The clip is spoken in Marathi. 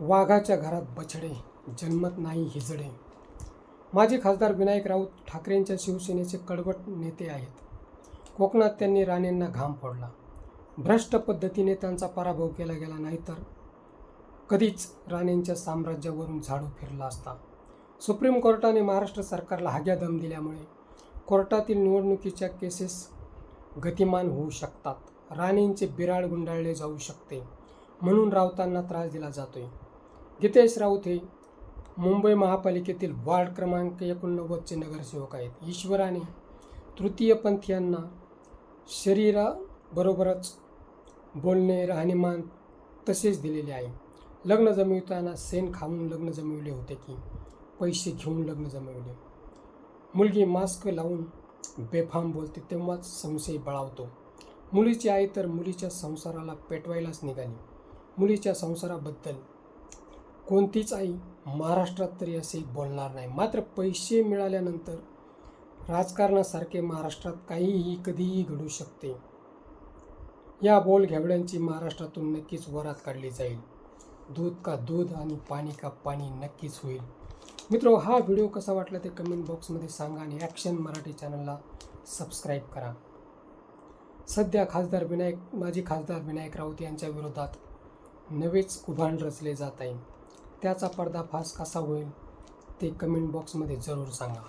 वाघाच्या घरात बछडे, जन्मत नाही हिजडे. माजी खासदार विनायक राऊत ठाकरेंच्या शिवसेनेचे कडवट नेते आहेत. कोकणात त्यांनी राणेंना घाम फोडला. भ्रष्ट पद्धतीने त्यांचा पराभव केला गेला नाही तर कधीच राणेंच्या साम्राज्यावरून झाडू फिरला असता. सुप्रीम कोर्टाने महाराष्ट्र सरकारला हाग्या दम दिल्यामुळे कोर्टातील निवडणुकीच्या केसेस गतिमान होऊ शकतात. राणेंचे बिराड गुंडाळले जाऊ शकते म्हणून राऊतांना त्रास दिला जातोय. गीतेश राऊत हे मुंबई महापालिकेतील वार्ड क्रमांक 89चे नगरसेवक आहेत. ईश्वराने तृतीयपंथीयांना शरीराबरोबरच बोलणे, राहणीमान तसेच दिलेले आहे. लग्न जमविताना सेन खाऊन लग्न जमविले होते की पैसे घेऊन लग्न जमविले? मुलगी मास्क लावून बेफाम बोलते तेव्हाच संशय बळावतो. मुलीची आई तर मुलीच्या संसाराला पेटवायलाच निघाली. मुलीच्या संसाराबद्दल कोणतीच आई महाराष्ट्रात तरी असे बोलणार नाही. मात्र पैसे मिळाल्यानंतर राजकारणासारखे महाराष्ट्रात काहीही कधीही घडू शकते. या बोलघेवड्यांची महाराष्ट्रातून नक्कीच वरात काढली जाईल. दूध का दूध आणि पाणी का पाणी नक्कीच होईल. मित्रो, हा व्हिडिओ कसा वाटला ते कमेंट बॉक्समध्ये सांगा आणि ॲक्शन मराठी चॅनलला सबस्क्राईब करा. सध्या माजी खासदार विनायक राऊत यांच्या विरोधात नवेच कुभांड रचले जात आहे. त्याचा पर्दाफाश कसा होईल ते कमेंट बॉक्समध्ये जरूर सांगा.